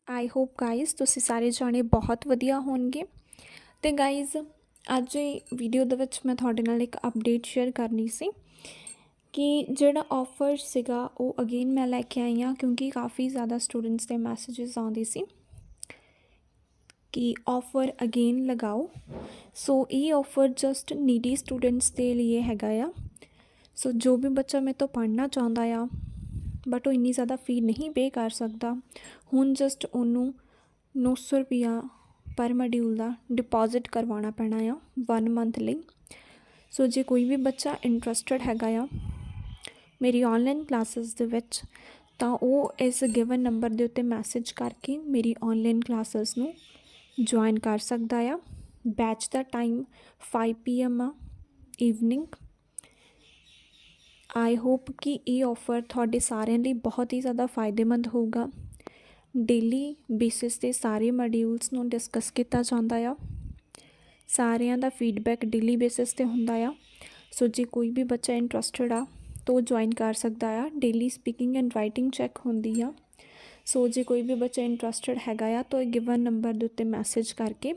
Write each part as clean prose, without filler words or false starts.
I hope guys तुसी सारे जाने बहुत वधिया होणगे। तो गाइज़ अज वीडियो दे विच मैं तुहाडे नाल एक अपडेट शेयर करनी सी कि जिहड़ा ऑफर सीगा वो अगेन मैं लैके आई हाँ, क्योंकि काफ़ी ज़्यादा स्टूडेंट्स के मैसेजेस आउंदे सी कि ऑफर अगेन लगाओ। सो ये ऑफर जस्ट नीडी स्टूडेंट्स के लिए हैगा आ। सो जो भी बच्चा मेरे तो पढ़ना चाहता आ बट वो इन्नी ज़्यादा फी नहीं पे कर सकता, हुण जस्ट उन्होंने 900 रुपया पर मॉड्यूल का डिपॉजिट करवाना पैना आ 1 मंथ ਲਈ। सो जे कोई भी बच्चा इंट्रस्टड हैगा आ मेरी ऑनलाइन क्लासेस दे विच तां वो इस गिवन नंबर के उत्ते मैसेज करके मेरी ऑनलाइन क्लासेस नूं ज्वाइन कर सकता आ। बैच का टाइम 5 PM आ ईवनिंग। आई होप कि ये ऑफर थोड़े सारे लिए बहुत ही ज़्यादा फायदेमंद होगा। डेली बेसिस ते सारे मॉड्यूल्स नूं डिस्कस किया जाता है, सारिਆਂ ਦਾ फीडबैक डेली बेसिस ते हुंदा आ। सो जे कोई भी बच्चा इंट्रस्टड आ तो ज्वाइन कर सकता आ। Daily speaking and writing check होंदी आ। सो जे कोई भी बच्चा इंट्रस्टड हैगा आ तो गिवन नंबर के उत्ते मैसेज करके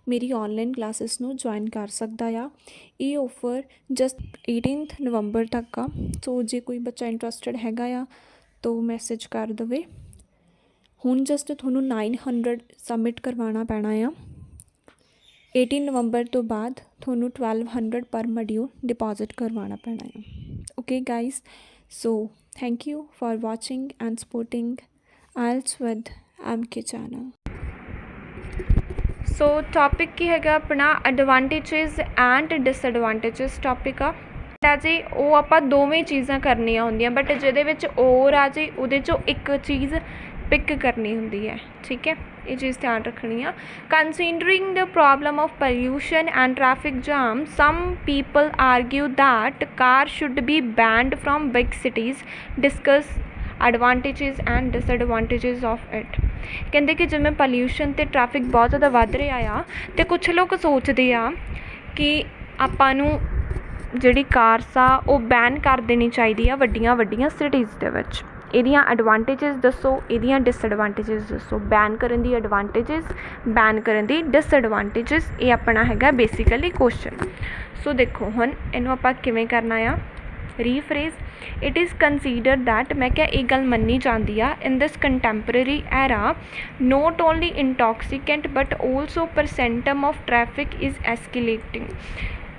मेरी ऑनलाइन क्लासेस नूं ज्वाइन कर सकता आ। ये ऑफर जस्ट 18 नवंबर तक आ। सो जे कोई बच्चा इंट्रस्टड हैगा आ तो मैसेज कर दवे। हुण जस्ट थोनों 900 सबमिट करवाना पैना आ। 18 नवंबर तो बाद थोनों 1200 पर मॉड्यूल डिपॉजिट करवाना पैना है। Okay guys, so thank you for watching and supporting IELTS with MK channel. So topic की हैगा अपना एडवांटेजेस एंड डिसएडवांटेजेस टॉपिक आ जी। वो आपां दोवें चीज़ां करनियां होंदियां बट जिहदे विच और आ जी उहदे चों एक चीज़ पिक करनी होंदी है। ठीक है, ये चीज़ ध्यान रखनी है। Considering the problem of pollution and traffic jam some people argue that car should be banned from big cities. Discuss advantages and disadvantages of it. कहते कि जिमें पोल्यूशन ते ट्रैफिक बहुत ज़्यादा वध रहा आ तो कुछ लोग सोचते आ कि आपां नूं जिहड़ी कार्स आ वो बैन कर देनी चाहिए आ वड्डियां वड्डियां सिटीज़ दे विच। इहदियां एडवांटेजेस दसो, इहदियां डिसएडवांटेजेस दसो। बैन करन दी एडवांटेजेस, बैन करन दी डिसएडवांटेजेस, ये अपना हैगा बेसिकली क्वेश्चन। सो देखो हुण इहनूं आपां किवें करना आ। Rephrase it is consider that मैं क्या ये गल मन्नी जाती आ in this contemporary era not only intoxicant but also percentum of traffic is escalating.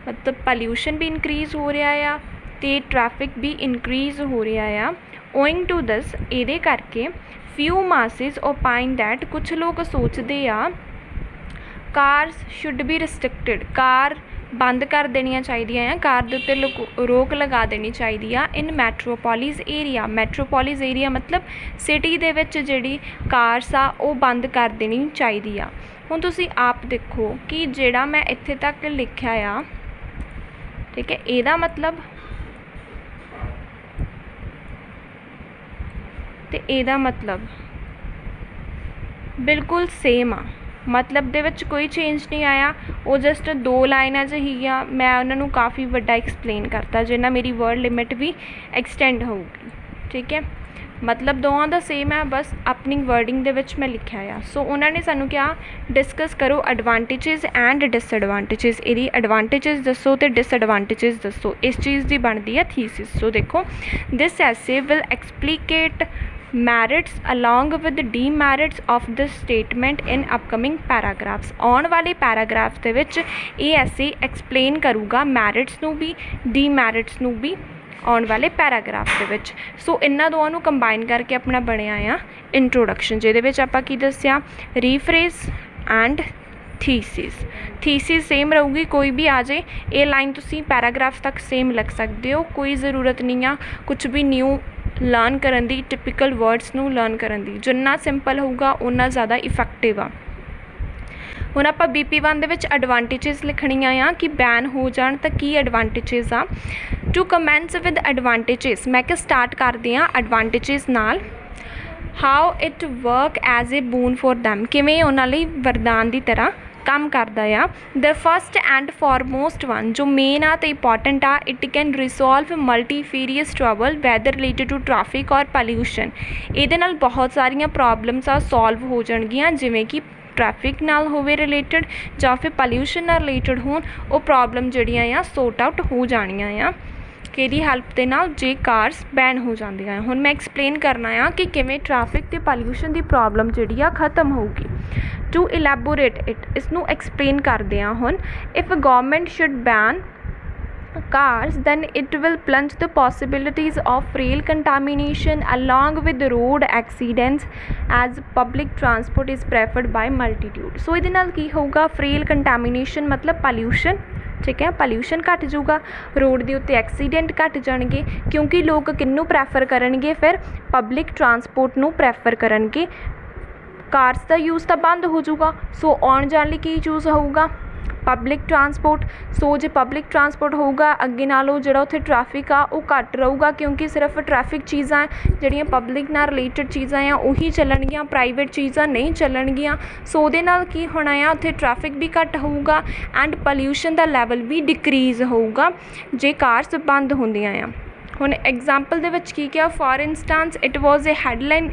मतलब पोल्यूशन भी इनक्रीज़ हो रहा आ तो ट्रैफिक भी इनक्रीज़ हो रहा आ। ओइंग टू दिस ये करके फ्यू मासिस ओपाइन दैट कुछ लोग सोचते आ cars should be restricted. Car बंद कर देनियां चाहिए हैं, कार के उत्ते रोक लगा देनी चाहिए आ इन मैट्रोपोलिस एरिया। मैट्रोपोलिस एरिया मतलब सिटी दे विच जिहड़ी कार्स आ वो बंद कर देनी चाहिए आ। हुण तुसीं आप देखो कि जिहड़ा मैं इत्थे तक लिखिया आ, ठीक है, इहदा मतलब ते इहदा मतलब बिल्कुल सेम आ। मतलब दे विच कोई चेंज नहीं आया, वो जस्ट 2 लाइनां च ही आ। मैं उन्होंने काफ़ी वड्डा एक्सप्लेन करता जिन्ना मेरी वर्ड लिमिट भी एक्सटेंड होगी। ठीक है, मतलब दोवां दा सेम है, बस अपनी वर्डिंग दे विच मैं लिखा आ। सो उन्होंने सानू क्या डिस्कस करो एडवांटेजेस एंड डिसएडवांटेजेस। इहदी एडवांटेजेस दसो तो डिसएडवांटेजेस दसो, इस चीज़ की बनती है थीसिस। सो देखो this essay will explicate merits along with demerits of the statement in upcoming paragraphs. आने वाले पैराग्राफ्स के विच ये ऐसे एक्सप्लेन करूँगा मैरिट्स नू भी डीमैरिट्स नू भी आने वाले पैराग्राफ के विच। सो इन्हां दोवां नू कंबाइन करके अपना बनया आ इंट्रोडक्शन, जिहदे विच आपां की दस्सिया rephrase and thesis. Thesis same रहूगी, कोई भी आ जाए ये लाइन तुसीं पैराग्राफ तक सेम लिख सकते हो। कोई ज़रूरत नहीं आ कुछ भी न्यू लर्न करन दी, टिपिकल वर्ड्स नू लर्न करन दी। जिन्ना सिंपल होगा उन्ना ज़्यादा इफैक्टिव आ। हुण आपां BP1 दे विच एडवांटेजेस लिखणियां आ कि बैन हो जाण तां की एडवांटेजेस आ। टू कमेंस विद एडवांटेजेस, मैं क्या स्टार्ट करदी हाँ एडवांटेजेस नाल। How it work as a boon for them, किवें उन्हां लई वरदान की तरह ਕੰਮ ਕਰਦਾ ਆ। The first and foremost one ਜੋ ਮੇਨ ਆ ਅਤੇ ਇੰਪੋਰਟੈਂਟ ਆ, it can resolve multifarious trouble whether related to traffic ਔਰ ਪੋਲਿਊਸ਼ਨ। ਇਹਦੇ ਨਾਲ ਬਹੁਤ ਸਾਰੀਆਂ ਪ੍ਰੋਬਲਮਸ ਆ ਸੋਲਵ ਹੋ ਜਾਣਗੀਆਂ, ਜਿਵੇਂ ਕਿ ਟ੍ਰੈਫਿਕ ਨਾਲ ਹੋਵੇ ਰਿਲੇਟਡ ਜਾਂ ਫਿਰ ਪੋਲਿਊਸ਼ਨ ਨਾਲ ਰਿਲੇਟਡ ਹੋਣ, ਉਹ ਪ੍ਰੋਬਲਮ ਜਿਹੜੀਆਂ ਆ ਸੋਰਟ ਆਊਟ ਹੋ ਜਾਣੀਆਂ ਆ ਕਿਹਦੀ ਹੈਲਪ ਦੇ ਨਾਲ, ਜੇ ਕਾਰਸ ਬੈਨ ਹੋ ਜਾਂਦੀਆਂ ਆ। ਹੁਣ ਮੈਂ ਐਕਸਪਲੇਨ ਕਰਨਾ ਆ ਕਿ ਕਿਵੇਂ ਟ੍ਰੈਫਿਕ ਅਤੇ ਪੋਲਿਊਸ਼ਨ ਦੀ ਪ੍ਰੋਬਲਮ ਜਿਹੜੀ ਆ ਖ਼ਤਮ ਹੋਊਗੀ। ਟੂ ਇਲੈਬੋਰੇਟ ਇਟ, ਇਸ ਨੂੰ ਐਕਸਪਲੇਨ ਕਰਦੇ ਹਾਂ ਹੁਣ। If government should ban cars then it will plunge the possibilities of rail contamination along with road accidents as public transport is preferred by multitude। ਸੋ ਇਹਦੇ ਨਾਲ ਕੀ ਹੋਊਗਾ, ਰੇਲ ਕੰਟੈਮੀਨੇਸ਼ਨ ਮਤਲਬ ਪੋਲਿਊਸ਼ਨ, ਠੀਕ ਹੈ, ਪੋਲਿਊਸ਼ਨ ਘੱਟ ਜਾਊਗਾ, ਰੋਡ ਦੇ ਉੱਤੇ ਐਕਸੀਡੈਂਟ ਘੱਟ ਜਾਣਗੇ, ਕਿਉਂਕਿ ਲੋਕ ਕਿਹਨੂੰ ਪ੍ਰੈਫਰ ਕਰਨਗੇ, ਫਿਰ ਪਬਲਿਕ ਟਰਾਂਸਪੋਰਟ ਨੂੰ ਪ੍ਰੈਫਰ ਕਰਨਗੇ। ਕਾਰਸ ਦਾ ਯੂਜ਼ ਤਾਂ ਬੰਦ ਹੋ ਜਾਊਗਾ, ਸੋ ਆਉਣ ਜਾਣ ਲਈ ਕੀ ਯੂਜ਼ ਹੋਊਗਾ, ਪਬਲਿਕ ਟਰਾਂਸਪੋਰਟ। ਸੋ ਜੇ ਪਬਲਿਕ ਟਰਾਂਸਪੋਰਟ ਹੋਊਗਾ, ਅੱਗੇ ਨਾਲੋਂ ਜਿਹੜਾ ਉੱਥੇ ਟ੍ਰੈਫਿਕ ਆ ਉਹ ਘੱਟ ਰਹੂਗਾ, ਕਿਉਂਕਿ ਸਿਰਫ ਟ੍ਰੈਫਿਕ ਚੀਜ਼ਾਂ ਜਿਹੜੀਆਂ ਪਬਲਿਕ ਨਾਲ ਰਿਲੇਟਡ ਚੀਜ਼ਾਂ ਆ ਉਹੀ ਚੱਲਣਗੀਆਂ, ਪ੍ਰਾਈਵੇਟ ਚੀਜ਼ਾਂ ਨਹੀਂ ਚੱਲਣਗੀਆਂ। ਸੋ ਉਹਦੇ ਨਾਲ ਕੀ ਹੋਣਾ ਆ, ਉੱਥੇ ਟ੍ਰੈਫਿਕ ਵੀ ਘੱਟ ਹੋਊਗਾ ਐਂਡ ਪੋਲਿਊਸ਼ਨ ਦਾ ਲੈਵਲ ਵੀ ਡਿਕਰੀਜ਼ ਹੋਊਗਾ ਜੇ ਕਾਰਸ ਬੰਦ ਹੁੰਦੀਆਂ ਆ। ਹੁਣ ਐਗਜ਼ਾਮਪਲ ਦੇ ਵਿੱਚ ਕੀ ਕਿਹਾ, for instance it was a headline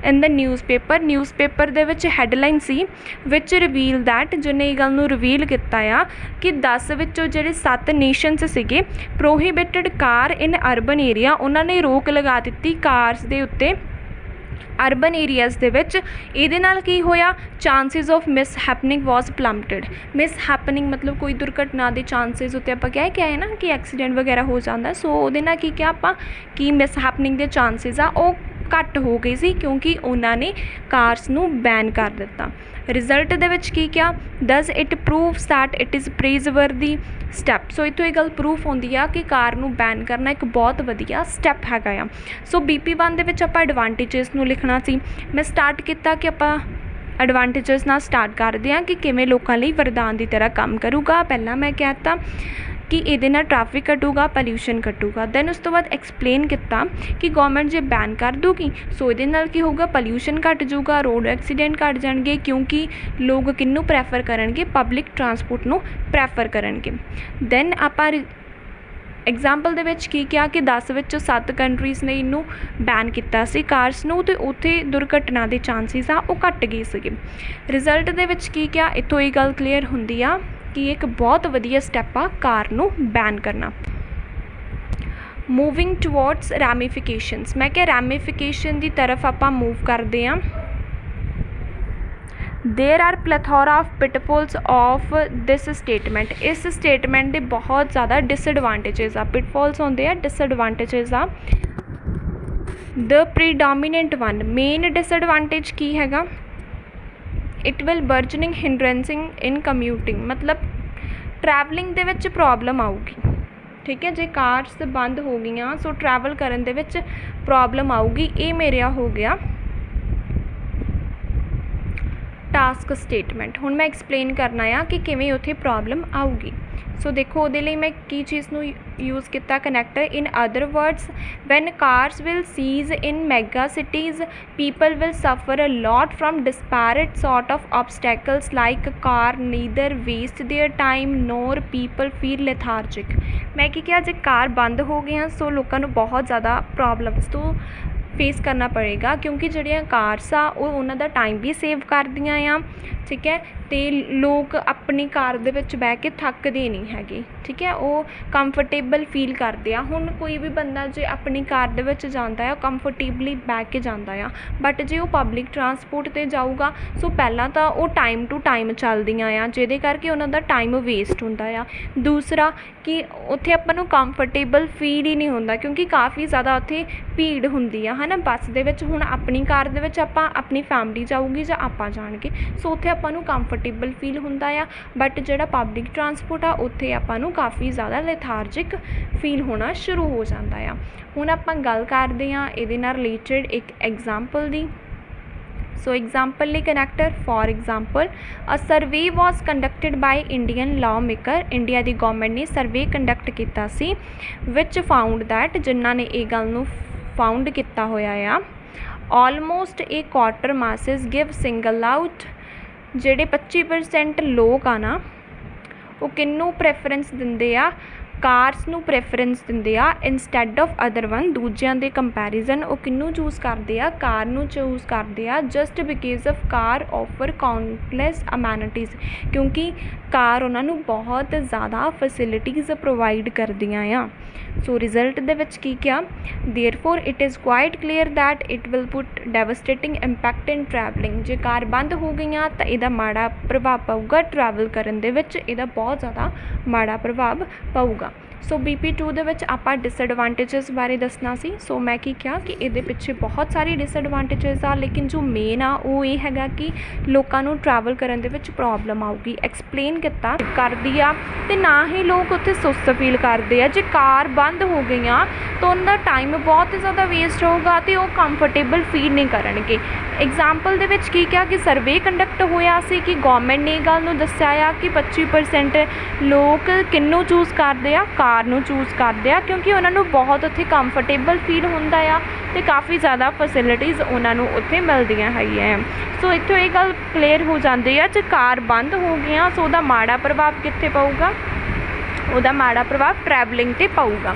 in the newspaper ਦੇ ਵਿੱਚ ਹੈਡਲਾਈਨ ਸੀ ਵਿਚ ਰਿਵੀਲ ਦੈਟ, ਜਿਹਨੇ ਇਹ ਗੱਲ ਨੂੰ ਰਿਵੀਲ ਕੀਤਾ ਆ ਕਿ 10 ਵਿੱਚੋਂ ਜਿਹੜੇ 7 ਨੇਸ਼ਨਸ ਸੀਗੇ ਪ੍ਰੋਹੀਬਿਟਡ ਕਾਰ ਇਨ ਅਰਬਨ ਏਰੀਆ, ਉਹਨਾਂ ਨੇ ਰੋਕ ਲਗਾ ਦਿੱਤੀ ਕਾਰਸ ਦੇ ਉੱਤੇ ਅਰਬਨ ਏਰੀਆਜ਼ ਦੇ ਵਿੱਚ। ਇਹਦੇ ਨਾਲ ਕੀ ਹੋਇਆ, chances of mishappening was plummeted. Mishappening ਮਤਲਬ ਕੋਈ ਦੁਰਘਟਨਾ ਦੇ ਚਾਂਸਿਸ ਉੱਤੇ ਆਪਾਂ ਕਿਹਾ ਹੈ ਨਾ ਕਿ ਐਕਸੀਡੈਂਟ ਵਗੈਰਾ ਹੋ ਜਾਂਦਾ, ਸੋ ਉਹਦੇ ਨਾਲ ਕੀ ਕਿਹਾ ਆਪਾਂ ਕਿ ਮਿਸ ਹੈਪਨਿੰਗ ਦੇ ਚਾਂਸਿਸ ਆ ਉਹ ਘੱਟ ਹੋ ਗਈ ਸੀ, ਕਿਉਂਕਿ ਉਹਨਾਂ ਨੇ ਕਾਰਸ ਨੂੰ ਬੈਨ ਕਰ ਦਿੱਤਾ। ਰਿਜ਼ਲਟ ਦੇ ਵਿੱਚ ਕੀ ਕਿਹਾ, does it proves that it is praiseworthy step. ਸੋ ਇੱਥੋਂ ਇਹ ਗੱਲ ਪ੍ਰੂਫ ਹੁੰਦੀ ਆ ਕਿ ਕਾਰ ਨੂੰ ਬੈਨ ਕਰਨਾ ਇੱਕ ਬਹੁਤ ਵਧੀਆ ਸਟੈਪ ਹੈਗਾ ਆ। ਸੋ BP1 ਦੇ ਵਿੱਚ ਆਪਾਂ ਐਡਵਾਂਟੇਜਸ ਨੂੰ ਲਿਖਣਾ ਸੀ। ਮੈਂ ਸਟਾਰਟ ਕੀਤਾ ਕਿ ਆਪਾਂ ਐਡਵਾਂਟੇਜਸ ਨਾਲ ਸਟਾਰਟ ਕਰਦੇ ਹਾਂ ਕਿ ਕਿਵੇਂ ਲੋਕਾਂ ਲਈ ਵਰਦਾਨ ਦੀ ਤਰ੍ਹਾਂ ਕੰਮ ਕਰੂਗਾ। ਪਹਿਲਾਂ ਮੈਂ ਕਹਿ ਦਿੱਤਾ ਕਿ ਇਹਦੇ ਨਾਲ ਟ੍ਰੈਫਿਕ ਘਟੂਗਾ, ਪੋਲਿਊਸ਼ਨ ਘਟੂਗਾ। ਦੈਨ ਉਸ ਤੋਂ ਬਾਅਦ ਐਕਸਪਲੇਨ ਕੀਤਾ ਕਿ ਗੌਰਮੈਂਟ ਜੇ ਬੈਨ ਕਰ ਦੂਗੀ ਸੋ ਇਹਦੇ ਨਾਲ ਕੀ ਹੋਊਗਾ, ਪੋਲਿਊਸ਼ਨ ਘੱਟ ਜਾਊਗਾ, ਰੋਡ ਐਕਸੀਡੈਂਟ ਘੱਟ ਜਾਣਗੇ, ਕਿਉਂਕਿ ਲੋਕ ਕਿਹਨੂੰ ਪ੍ਰੈਫਰ ਕਰਨਗੇ, ਪਬਲਿਕ ਟਰਾਂਸਪੋਰਟ ਨੂੰ ਪ੍ਰੈਫਰ ਕਰਨਗੇ। ਦੈਨ ਆਪਾਂ ਐਗਜ਼ਾਮਪਲ ਦੇ ਵਿੱਚ ਕੀ ਕਿਹਾ ਕਿ 10 ਵਿੱਚੋਂ 7 ਕੰਟਰੀਜ਼ ਨੇ ਇਹਨੂੰ ਬੈਨ ਕੀਤਾ ਸੀ ਕਾਰਸ ਨੂੰ, ਅਤੇ ਉੱਥੇ ਦੁਰਘਟਨਾ ਦੇ ਚਾਂਸਿਸ ਆ ਉਹ ਘੱਟ ਗਏ ਸੀਗੇ। ਰਿਜ਼ਲਟ ਦੇ ਵਿੱਚ ਕੀ ਕਿਹਾ, ਇੱਥੋਂ ਇਹ ਗੱਲ ਕਲੀਅਰ ਹੁੰਦੀ ਆ ਕਿ ਇੱਕ ਬਹੁਤ ਵਧੀਆ ਸਟੈਪ ਆ ਕਾਰ ਨੂੰ ਬੈਨ ਕਰਨਾ। ਮੂਵਿੰਗ ਟੂਵਰਡਸ ਰੈਮੀਫਿਕੇਸ਼ਨਸ, ਮੈਂ ਕਿਹਾ ਰੈਮੀਫਿਕੇਸ਼ਨ ਦੀ ਤਰਫ ਆਪਾਂ ਮੂਵ ਕਰਦੇ ਹਾਂ। There are plethora of pitfalls of this statement. ਇਸ ਸਟੇਟਮੈਂਟ ਦੇ ਬਹੁਤ ਜ਼ਿਆਦਾ ਡਿਸਐਡਵਾਂਟੇਜਸ ਆ, ਪਿਟਫੋਲਸ ਹੁੰਦੇ ਆ, ਡਿਸਐਡਵਾਂਟੇਜਸ ਆ। ਦ ਪ੍ਰੀਡੋਮੀਨੈਂਟ ਵਨ, ਮੇਨ ਡਿਸਐਡਵਾਂਟੇਜ ਕੀ ਹੈਗਾ, ਇਟ ਵਿਲ ਬਰਜਨਿੰਗ ਹਿੰਡਰੈਂਸਿੰਗ ਇਨ ਕਮਿਊਟਿੰਗ, ਮਤਲਬ ਟਰੈਵਲਿੰਗ ਦੇ ਵਿੱਚ ਪ੍ਰੋਬਲਮ ਆਊਗੀ। ਠੀਕ ਹੈ, ਜੇ ਕਾਰਸ ਬੰਦ ਹੋ ਗਈਆਂ ਸੋ ਟਰੈਵਲ ਕਰਨ ਦੇ ਵਿੱਚ ਪ੍ਰੋਬਲਮ ਆਊਗੀ। ਇਹ ਮੇਰਾ ਹੋ ਗਿਆ ਟਾਸਕ ਸਟੇਟਮੈਂਟ। ਹੁਣ ਮੈਂ ਐਕਸਪਲੇਨ ਕਰਨਾ ਆ ਕਿ ਕਿਵੇਂ ਉੱਥੇ ਪ੍ਰੋਬਲਮ ਆਊਗੀ। ਸੋ ਦੇਖੋ ਉਹਦੇ ਲਈ ਮੈਂ ਕੀ ਚੀਜ਼ ਨੂੰ ਯੂਜ਼ ਕੀਤਾ, connector. In other words, when cars will cease in mega cities people will suffer a lot from disparate sort of obstacles like car neither waste their time nor people feel lethargic. ਮੈਂ ਕੀ ਕਿਹਾ, ਜੇ car ਬੰਦ ਹੋ ਗਈਆਂ ਸੋ ਲੋਕਾਂ ਨੂੰ ਬਹੁਤ ਜ਼ਿਆਦਾ ਪ੍ਰੋਬਲਮਸ ਤੋਂ ਫੇਸ ਕਰਨਾ ਪੜੇਗਾ, ਕਿਉਂਕਿ ਜਿਹੜੀਆਂ ਕਾਰਸ ਆ ਉਹ ਉਹਨਾਂ ਦਾ ਟਾਈਮ ਵੀ ਸੇਵ ਕਰਦੀਆਂ ਆ। ਠੀਕ ਹੈ, ਅਤੇ ਲੋਕ ਆਪਣੀ ਕਾਰ ਦੇ ਵਿੱਚ ਬਹਿ ਕੇ ਥੱਕਦੇ ਨਹੀਂ ਹੈਗੇ। ਠੀਕ ਹੈ, ਉਹ ਕੰਫਰਟੇਬਲ ਫੀਲ ਕਰਦੇ ਆ। ਹੁਣ ਕੋਈ ਵੀ ਬੰਦਾ ਜੇ ਆਪਣੀ ਕਾਰ ਦੇ ਵਿੱਚ ਜਾਂਦਾ ਆ, ਕੰਫਰਟੇਬਲੀ ਬਹਿ ਕੇ ਜਾਂਦਾ ਆ, ਬਟ ਜੇ ਉਹ ਪਬਲਿਕ ਟਰਾਂਸਪੋਰਟ 'ਤੇ ਜਾਊਗਾ ਸੋ ਪਹਿਲਾਂ ਤਾਂ ਉਹ ਟਾਈਮ ਟੂ ਟਾਈਮ ਚੱਲਦੀਆਂ ਆ, ਜਿਹਦੇ ਕਰਕੇ ਉਹਨਾਂ ਦਾ ਟਾਈਮ ਵੇਸਟ ਹੁੰਦਾ ਆ। ਦੂਸਰਾ ਕਿ ਉੱਥੇ ਆਪਾਂ ਨੂੰ ਕੰਫਰਟੇਬਲ ਫੀਲ ਹੀ ਨਹੀਂ ਹੁੰਦਾ, ਕਿਉਂਕਿ ਕਾਫੀ ਜ਼ਿਆਦਾ ਉੱਥੇ ਭੀੜ ਹੁੰਦੀ ਆ, ਹੈ ਨਾ। ਬੱਸ ਦੇ ਵਿੱਚ ਹੁਣ ਆਪਣੀ ਕਾਰ ਦੇ ਵਿੱਚ ਆਪਾਂ ਆਪਣੀ ਫੈਮਿਲੀ ਜਾਊਗੀ ਜਾਂ ਆਪਾਂ ਜਾਣਗੇ, ਸੋ ਉੱਥੇ ਆਪਾਂ ਨੂੰ ਕੰਫਰਟੇਬਲ ਫੀਲ ਹੁੰਦਾ ਆ। ਬਟ ਜਿਹੜਾ ਪਬਲਿਕ ਟਰਾਂਸਪੋਰਟ ਆ ਉੱਥੇ ਆਪਾਂ ਨੂੰ ਕਾਫੀ ਜ਼ਿਆਦਾ ਲੈਥਾਰਜਿਕ ਫੀਲ ਹੋਣਾ ਸ਼ੁਰੂ ਹੋ ਜਾਂਦਾ ਆ। ਹੁਣ ਆਪਾਂ ਗੱਲ ਕਰਦੇ ਹਾਂ ਇਹਦੇ ਨਾਲ ਰਿਲੇਟਡ ਇੱਕ ਐਗਜ਼ਾਮਪਲ ਦੀ। ਸੋ ਐਗਜ਼ਾਮਪਲ ਲਈ connector, for example a survey was conducted by Indian law maker. India ਦੀ ਗੌਰਮੈਂਟ ਨੇ ਸਰਵੇ ਕੰਡਕਟ ਕੀਤਾ ਸੀ ਵਿਚ ਫਾਊਂਡ ਦੈਟ, ਜਿਨ੍ਹਾਂ ਨੇ ਇਹ ਗੱਲ ਨੂੰ ਫਾਊਂਡ ਕੀਤਾ ਹੋਇਆ ਆ, ਆਲਮੋਸਟ ਏ ਕੁਆਟਰ ਮਾਸਿਸ ਗਿਵ ਸਿੰਗਲ ਆਊਟ ਜਿਹੜੇ 25% ਲੋਕ ਆ ਨਾ ਉਹ ਕਿਹਨੂੰ ਪ੍ਰੈਫਰੈਂਸ ਦਿੰਦੇ ਆ, ਕਾਰਸ ਨੂੰ ਪ੍ਰੈਫਰੈਂਸ ਦਿੰਦੇ ਆ ਇੰਸਟੈਡ ਆਫ ਅਦਰ ਵਨ। ਦੂਜਿਆਂ ਦੇ ਕੰਪੈਰੀਜ਼ਨ ਉਹ ਕਿਹਨੂੰ ਚੂਜ਼ ਕਰਦੇ ਆ, ਕਾਰ ਨੂੰ ਚੂਜ਼ ਕਰਦੇ ਆ, just because of car offer countless ਅਮੈਨਿਟੀਜ਼, ਕਿਉਂਕਿ ਕਾਰ ਉਹਨਾਂ ਨੂੰ ਬਹੁਤ ਜ਼ਿਆਦਾ ਫੈਸਿਲਿਟੀਜ਼ ਪ੍ਰੋਵਾਈਡ ਕਰਦੀਆਂ ਆ। ਸੋ ਰਿਜ਼ਲਟ ਦੇ ਵਿੱਚ ਕੀ ਕਿਹਾ, therefore it is quite clear that it will put devastating impact in travelling. ਜੇ ਕਾਰ ਬੰਦ ਹੋ ਗਈਆਂ ਤਾਂ ਇਹਦਾ ਮਾੜਾ ਪ੍ਰਭਾਵ ਪਊਗਾ ਟਰੈਵਲ ਕਰਨ ਦੇ ਵਿੱਚ, ਇਹਦਾ ਬਹੁਤ ਜ਼ਿਆਦਾ ਮਾੜਾ ਪ੍ਰਭਾਵ ਪਊਗਾ। ਸੋ BP2 ਦੇ ਵਿੱਚ ਆਪਾਂ ਡਿਸਐਡਵਾਂਟੇਜਸ ਬਾਰੇ ਦੱਸਣਾ ਸੀ। ਸੋ ਮੈਂ ਕੀ ਕਿਹਾ ਕਿ ਇਹਦੇ ਪਿੱਛੇ ਬਹੁਤ ਸਾਰੀ ਡਿਸਐਡਵਾਂਟੇਜਸ ਆ, ਲੇਕਿਨ ਜੋ ਮੇਨ ਆ ਉਹ ਇਹ ਹੈਗਾ ਕਿ ਲੋਕਾਂ ਨੂੰ ਟਰੈਵਲ ਕਰਨ ਦੇ ਵਿੱਚ ਪ੍ਰੋਬਲਮ ਆਊਗੀ। ਐਕਸਪਲੇਨ ਕੀਤਾ ਕਰਦੀ ਆ, ਅਤੇ ਨਾ ਹੀ ਲੋਕ ਉੱਥੇ ਸੁਸਤ ਫੀਲ ਕਰਦੇ ਆ। ਜੇ ਕਾਰ ਬੰਦ ਹੋ ਗਈਆਂ ਤਾਂ ਉਹਨਾਂ ਦਾ ਟਾਈਮ ਬਹੁਤ ਜ਼ਿਆਦਾ ਵੇਸਟ ਹੋਊਗਾ ਅਤੇ ਉਹ ਕੰਫਰਟੇਬਲ ਫੀਲ ਨਹੀਂ ਕਰਨਗੇ। ਐਗਜ਼ਾਮਪਲ ਦੇ ਵਿੱਚ ਕੀ ਕਿਹਾ ਕਿ ਸਰਵੇ ਕੰਡਕਟ ਹੋਇਆ ਸੀ ਕਿ ਗੌਰਮੈਂਟ ਨੇ ਇਹ ਗੱਲ ਨੂੰ ਦੱਸਿਆ ਆ ਕਿ 25% ਲੋਕ ਕਿਹਨੂੰ ਚੂਜ਼ ਕਰਦੇ ਆ, ਕਾਰ ਨੂੰ ਚੂਜ਼ ਕਰਦੇ ਆ, ਕਿਉਂਕਿ ਉਹਨਾਂ ਨੂੰ ਬਹੁਤ ਉੱਥੇ ਕੰਫਰਟੇਬਲ ਫੀਲ ਹੁੰਦਾ ਆ ਅਤੇ ਕਾਫੀ ਜ਼ਿਆਦਾ ਫੈਸਿਲਿਟੀਜ਼ ਉਹਨਾਂ ਨੂੰ ਉੱਥੇ ਮਿਲਦੀਆਂ ਹੈਗੀਆਂ। ਸੋ ਇੱਥੋਂ ਇਹ ਗੱਲ ਕਲੀਅਰ ਹੋ ਜਾਂਦੀ ਆ, ਜੇ ਕਾਰ ਬੰਦ ਹੋ ਗਈਆਂ ਸੋ ਉਹਦਾ ਮਾੜਾ ਪ੍ਰਭਾਵ ਕਿੱਥੇ ਪਊਗਾ, ਉਹਦਾ ਮਾੜਾ ਪ੍ਰਭਾਵ ਟਰੈਵਲਿੰਗ 'ਤੇ ਪਊਗਾ।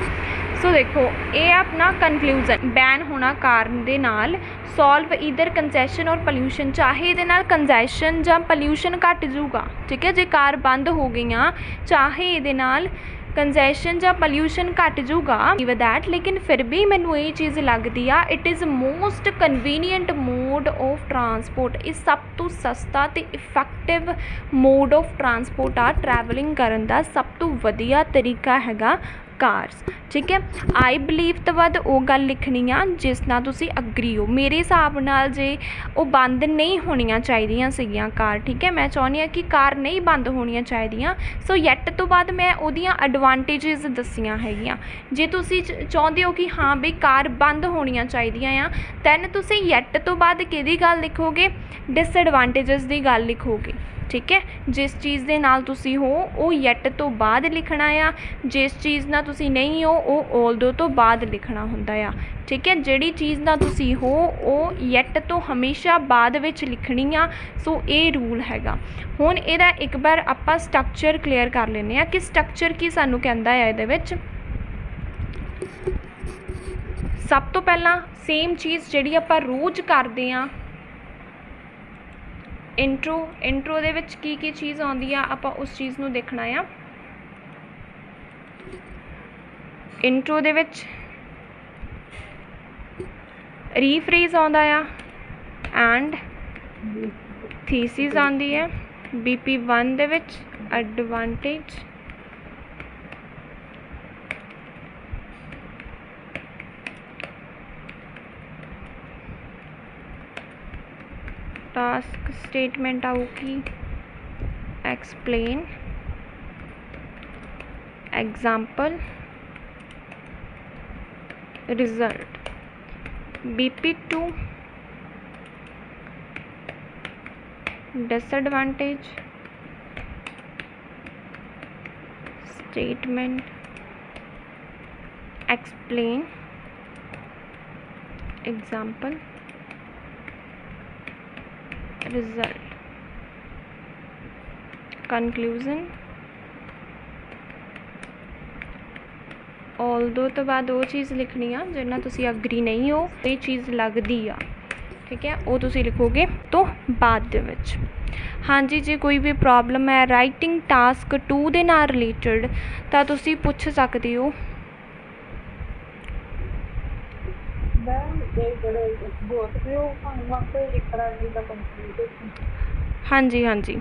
ਸੋ ਦੇਖੋ ਇਹ ਆਪਣਾ ਕਨਕਲੂਜ਼ਨ, ਬੈਨ ਹੋਣਾ ਕਾਰ ਦੇ ਨਾਲ ਸੋਲਵ ਈਦਰ ਕੰਜੈਸ਼ਨ ਔਰ ਪੋਲਿਊਸ਼ਨ। ਚਾਹੇ ਇਹਦੇ ਨਾਲ ਕੰਜੈਸ਼ਨ ਜਾਂ ਪੋਲਿਊਸ਼ਨ ਘੱਟ ਜੂਗਾ, ਠੀਕ ਹੈ, ਜੇ ਕਾਰ ਬੰਦ ਹੋ ਗਈਆਂ ਚਾਹੇ ਇਹਦੇ ਨਾਲ ਕੰਜੈਸ਼ਨ ਜਾਂ ਪੋਲਿਊਸ਼ਨ ਘੱਟ ਜੂਗਾ ਵਿਦ ਦੈਟ, ਲੇਕਿਨ ਫਿਰ ਵੀ ਮੈਨੂੰ ਇਹ ਚੀਜ਼ ਲੱਗਦੀ ਆ it is most convenient mode of transport. ਇਹ ਸਭ ਤੋਂ ਸਸਤਾ ਅਤੇ ਇਫੈਕਟਿਵ ਮੋਡ ਆਫ ਟਰਾਂਸਪੋਰਟ ਆ ਟਰੈਵਲਿੰਗ ਕਰਨ ਦਾ। ਸਭ ਤੋਂ ਵਧੀਆ ਤਰੀਕਾ ਹੈਗਾ ਕਾਰਸ, ਠੀਕ ਹੈ। ਆਈ ਬਲੀਵ ਤੋਂ ਬਾਅਦ ਉਹ ਗੱਲ ਲਿਖਣੀ ਆ ਜਿਸ ਨਾਲ ਤੁਸੀਂ ਅਗਰੀ ਹੋ। ਮੇਰੇ ਹਿਸਾਬ ਨਾਲ ਜੇ ਉਹ ਬੰਦ ਨਹੀਂ ਹੋਣੀਆਂ ਚਾਹੀਦੀਆਂ ਸੀਗੀਆਂ ਕਾਰ, ਠੀਕ ਹੈ, ਮੈਂ ਚਾਹੁੰਦੀ ਹਾਂ ਕਿ ਕਾਰ ਨਹੀਂ ਬੰਦ ਹੋਣੀਆਂ ਚਾਹੀਦੀਆਂ। ਸੋ ਯੈਟ ਤੋਂ ਬਾਅਦ ਮੈਂ ਉਹਦੀਆਂ ਐਡਵਾਂਟੇਜਸ ਦੱਸੀਆਂ ਹੈਗੀਆਂ। ਜੇ ਤੁਸੀਂ ਚਾਹੁੰਦੇ ਹੋ ਕਿ ਹਾਂ ਬਈ ਕਾਰ ਬੰਦ ਹੋਣੀਆਂ ਚਾਹੀਦੀਆਂ ਆ, ਦੈਨ ਤੁਸੀਂ ਯੈਟ ਤੋਂ ਬਾਅਦ ਕਿਹਦੀ ਗੱਲ ਲਿਖੋਗੇ, ਡਿਸਐਡਵਾਂਟੇਜਸ ਦੀ ਗੱਲ ਲਿਖੋਗੇ, ਠੀਕ ਹੈ। ਜਿਸ ਚੀਜ਼ ਦੇ ਨਾਲ ਤੁਸੀਂ ਹੋ ਉਹ ਯੈਟ ਤੋਂ ਬਾਅਦ ਲਿਖਣਾ ਆ, ਜਿਸ ਚੀਜ਼ ਨਾਲ ਤੁਸੀਂ ਨਹੀਂ ਹੋ ਉਹ ਆਲਦੋ ਤੋਂ ਬਾਅਦ ਲਿਖਣਾ ਹੁੰਦਾ ਆ, ਠੀਕ ਹੈ। ਜਿਹੜੀ ਚੀਜ਼ ਨਾਲ ਤੁਸੀਂ ਹੋ ਉਹ ਯੈਟ ਤੋਂ ਹਮੇਸ਼ਾ ਬਾਅਦ ਵਿੱਚ ਲਿਖਣੀ ਆ। ਸੋ ਇਹ ਰੂਲ ਹੈਗਾ। ਹੁਣ ਇਹਦਾ ਇੱਕ ਵਾਰ ਆਪਾਂ ਸਟਰਕਚਰ ਕਲੀਅਰ ਕਰ ਲੈਂਦੇ ਹਾਂ ਕਿ ਸਟਰਕਚਰ ਕੀ ਸਾਨੂੰ ਕਹਿੰਦਾ ਹੈ। ਇਹਦੇ ਵਿੱਚ ਸਭ ਤੋਂ ਪਹਿਲਾਂ ਸੇਮ ਚੀਜ਼ ਜਿਹੜੀ ਆਪਾਂ ਰੋਜ਼ ਕਰਦੇ ਹਾਂ, ਇੰਟਰੋ ਦੇ ਵਿੱਚ ਕੀ ਕੀ ਚੀਜ਼ ਆਉਂਦੀ ਆ ਆਪਾਂ ਉਸ ਚੀਜ਼ ਨੂੰ ਦੇਖਣਾ ਆ। ਇੰਟਰੋ ਦੇ ਵਿੱਚ ਰੀਫਰੇਜ਼ ਆਉਂਦਾ ਆ ਐਂਡ ਥੀਸਿਸ ਆਉਂਦੀ ਹੈ। BP1 ਦੇ ਵਿੱਚ ਐਡਵਾਂਟੇਜ, टास्क स्टेटमेंट आऊगी, explain, example, result. BP2 disadvantage, statement, explain, example, result, conclusion. Although तो बाद वो चीज़ लिखनी आ जिस नाल तुसी अग्री नहीं हो, ये चीज़ लगती आ, ठीक है, वो तुसी लिखोगे तो बाद दे विच। हाँ जी, जे कोई भी प्रॉब्लम है राइटिंग टास्क 2 दे नाल रिलेटेड तो तुसी पूछ सकते हो। हाँ जी, हाँ जी।